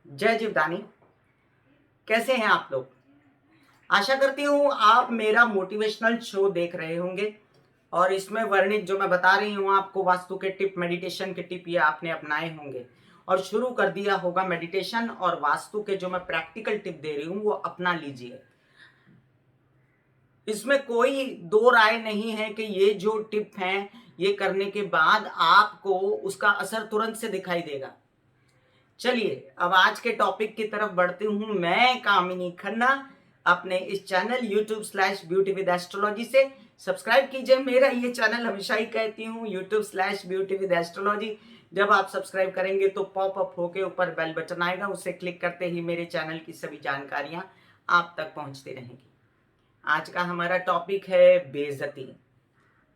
जय जीवदानी। कैसे हैं आप लोग? आशा करती हूँ आप मेरा मोटिवेशनल शो देख रहे होंगे और इसमें वर्णित जो मैं बता रही हूँ आपको वास्तु के टिप, मेडिटेशन के टिप ये आपने अपनाए होंगे और शुरू कर दिया होगा। मेडिटेशन और वास्तु के जो मैं प्रैक्टिकल टिप दे रही हूँ वो अपना लीजिए। इसमें कोई दो राय नहीं है कि ये जो टिप हैं ये करने के बाद आपको उसका असर तुरंत से दिखाई देगा। चलिए अब आज के टॉपिक की तरफ बढ़ती हूँ। मैं कामिनी खन्ना अपने इस चैनल YouTube/ब्यूटी विद एस्ट्रोलॉजी से सब्सक्राइब कीजिए। मेरा ये चैनल हमेशा ही कहती हूँ YouTube/ब्यूटी विद एस्ट्रोलॉजी। जब आप सब्सक्राइब करेंगे तो पॉपअप होके ऊपर बेल बटन आएगा, उसे क्लिक करते ही मेरे चैनल की सभी जानकारियां आप तक पहुंचती रहेंगी। आज का हमारा टॉपिक है बेइज्जती।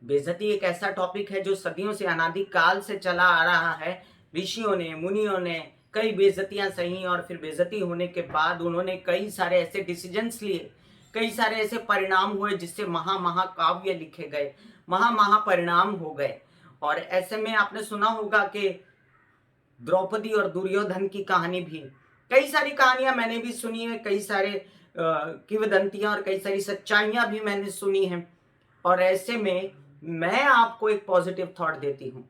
बेइज्जती एक ऐसा टॉपिक है जो सदियों से अनादि काल से चला आ रहा है। ऋषियों ने, मुनियों ने कई बेइज्जतियां सही और फिर बेइज्जती होने के बाद उन्होंने कई सारे ऐसे डिसीजंस लिए, कई सारे ऐसे परिणाम हुए जिससे महाकाव्य लिखे गए, परिणाम हो गए। और ऐसे में आपने सुना होगा कि द्रौपदी और दुर्योधन की कहानी भी, कई सारी कहानियां मैंने भी सुनी है, कई सारे किंवदंतियां और कई सारी सच्चाइयां भी मैंने सुनी हैं। और ऐसे में मैं आपको एक पॉजिटिव थॉट देती हूँ।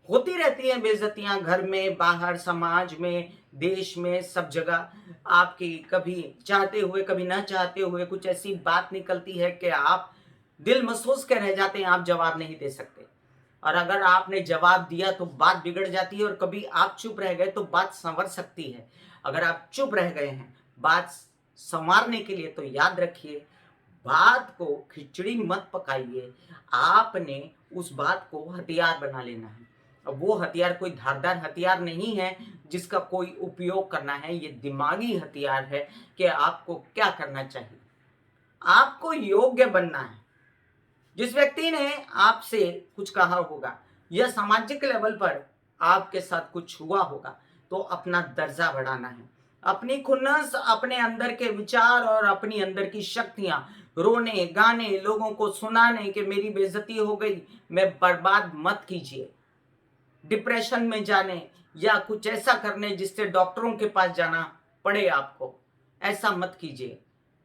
होती रहती हैं बेइज्जतियां घर में, बाहर, समाज में, देश में, सब जगह। आपकी कभी चाहते हुए कभी ना चाहते हुए कुछ ऐसी बात निकलती है कि आप दिल महसूस के रह जाते हैं, आप जवाब नहीं दे सकते। और अगर आपने जवाब दिया तो बात बिगड़ जाती है, और कभी आप चुप रह गए तो बात संवर सकती है। अगर आप चुप रह गए हैं बात संवारने के लिए, तो याद रखिए बात को खिचड़ी मत पकाइए। आपने उस बात को हथियार बना लेना है। अब वो हथियार कोई धारदार हथियार नहीं है जिसका कोई उपयोग करना है, ये दिमागी हथियार है कि आपको क्या करना चाहिए। आपको योग्य बनना है। जिस व्यक्ति ने आपसे कुछ कहा होगा या सामाजिक लेवल पर आपके साथ कुछ हुआ होगा, तो अपना दर्जा बढ़ाना है। अपनी खुन्नस, अपने अंदर के विचार और अपनी अंदर की शक्तियां, रोने गाने, लोगों को सुनाने कि मेरी बेइज्जती हो गई, मैं बर्बाद मत कीजिए। डिप्रेशन में जाने या कुछ ऐसा करने जिससे डॉक्टरों के पास जाना पड़े आपको, ऐसा मत कीजिए।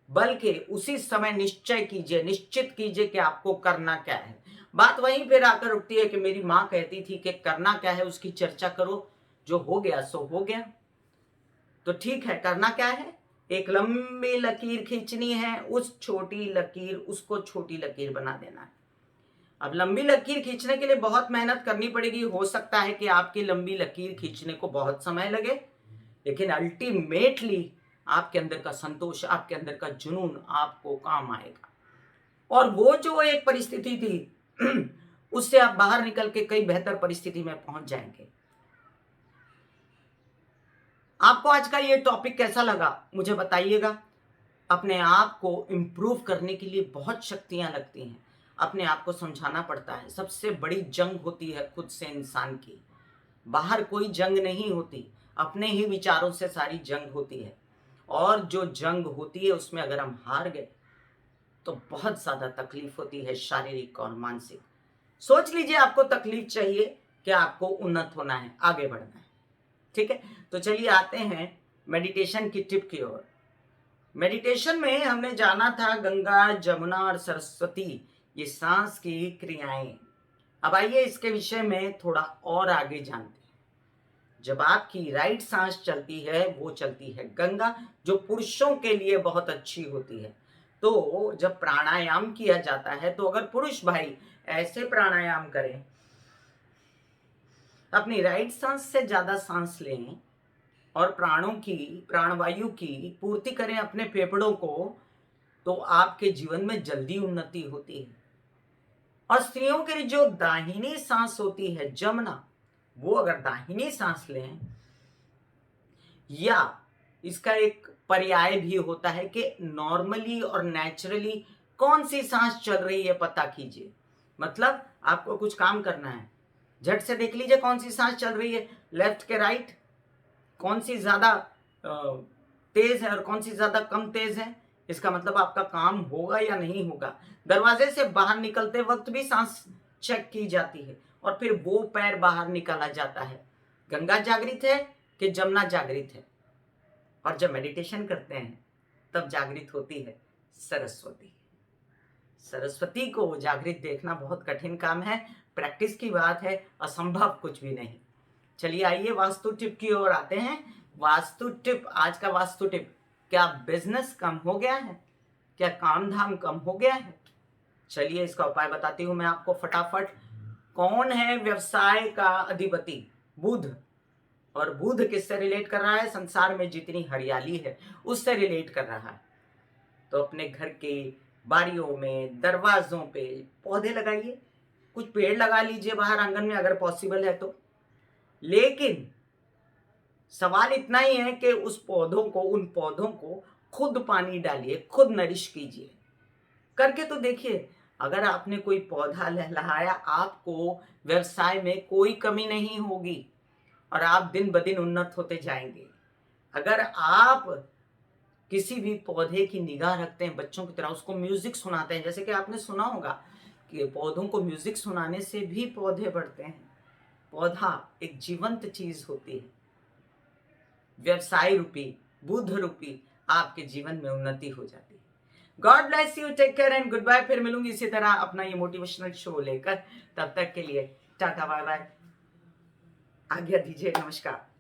बल्कि उसी समय निश्चय कीजिए, निश्चित कीजिए कि आपको करना क्या है। बात वहीं पर आकर उठती है कि मेरी माँ कहती थी कि करना क्या है उसकी चर्चा करो, जो हो गया सो हो गया। तो ठीक है, करना क्या है? एक लंबी लकीर खींचनी है, उस छोटी लकीर उसको छोटी लकीर बना देना है। अब लंबी लकीर खींचने के लिए बहुत मेहनत करनी पड़ेगी। हो सकता है कि आपकी लंबी लकीर खींचने को बहुत समय लगे, लेकिन अल्टीमेटली आपके अंदर का संतोष, आपके अंदर का जुनून आपको काम आएगा। और वो जो एक परिस्थिति थी उससे आप बाहर निकल के कई बेहतर परिस्थिति में पहुंच जाएंगे। आपको आज का ये टॉपिक कैसा लगा मुझे बताइएगा। अपने आप को इम्प्रूव करने के लिए बहुत शक्तियां लगती हैं। अपने आप को समझाना पड़ता है। सबसे बड़ी जंग होती है खुद से इंसान की। बाहर कोई जंग नहीं होती, अपने ही विचारों से सारी जंग होती है। और जो जंग होती है उसमें अगर हम हार गए तो बहुत ज़्यादा तकलीफ होती है, शारीरिक और मानसिक। सोच लीजिए आपको तकलीफ चाहिए कि आपको उन्नत होना है, आगे बढ़ना है। ठीक है, तो चलिए आते हैं मेडिटेशन की टिप की ओर। मेडिटेशन में हमने जाना था गंगा, जमुना और सरस्वती, ये सांस की क्रियाएं। अब आइए इसके विषय में थोड़ा और आगे जानते हैं। जब आपकी राइट सांस चलती है वो चलती है गंगा, जो पुरुषों के लिए बहुत अच्छी होती है। तो जब प्राणायाम किया जाता है तो अगर पुरुष भाई ऐसे प्राणायाम करें, अपनी राइट सांस से ज्यादा सांस लें और प्राणवायु की पूर्ति करें अपने फेफड़ों को, तो आपके जीवन में जल्दी उन्नति होती है। और स्त्रियों के लिए जो दाहिनी सांस होती है जमुना, वो अगर दाहिनी सांस लें, या इसका एक पर्याय भी होता है कि नॉर्मली और नेचुरली कौन सी सांस चल रही है पता कीजिए। मतलब आपको कुछ काम करना है, झट से देख लीजिए कौन सी सांस चल रही है, लेफ्ट के राइट, कौन सी ज्यादा तेज है और कौन सी ज्यादा कम तेज है। इसका मतलब आपका काम होगा या नहीं होगा। दरवाजे से बाहर निकलते वक्त भी सांस चेक की जाती है और फिर वो पैर बाहर निकाला जाता है। गंगा जागृत है कि जमुना जागृत है। और जब मेडिटेशन करते हैं तब जागृत होती है सरस्वती। सरस्वती को जागृत देखना बहुत कठिन काम है, प्रैक्टिस की बात है, असंभव कुछ भी नहीं। चलिए आइए वास्तु टिप की ओर आते हैं। वास्तु टिप, आज का वास्तु टिप, क्या बिजनेस कम हो गया है? क्या काम धाम कम हो गया है? चलिए इसका उपाय बताती हूं मैं आपको फटाफट। कौन है व्यवसाय का अधिपति? बुध। और बुध किससे रिलेट कर रहा है? संसार में जितनी हरियाली है उससे रिलेट कर रहा है। तो अपने घर के बारियों में, दरवाजों पे पौधे लगाइए, कुछ पेड़ लगा लीजिए बाहर आंगन में अगर पॉसिबल है तो। लेकिन सवाल इतना ही है कि उन पौधों को खुद पानी डालिए, खुद नरिश कीजिए। करके तो देखिए, अगर आपने कोई पौधा लहलहाया, आपको व्यवसाय में कोई कमी नहीं होगी और आप दिन ब दिन उन्नत होते जाएंगे। अगर आप किसी भी पौधे की निगाह रखते हैं बच्चों की तरह, उसको म्यूजिक सुनाते हैं, जैसे कि आपने सुना होगा कि पौधों को म्यूजिक सुनाने से भी पौधे बढ़ते हैं। पौधा एक जीवंत चीज होती है। व्यवसाय रूपी, बुध रूपी आपके जीवन में उन्नति हो जाती है। God bless you, take care and goodbye. फिर मिलूंगी इसी तरह अपना ये मोटिवेशनल शो लेकर। तब तक के लिए टाटा बाय बाय, आज्ञा दीजिए, नमस्कार।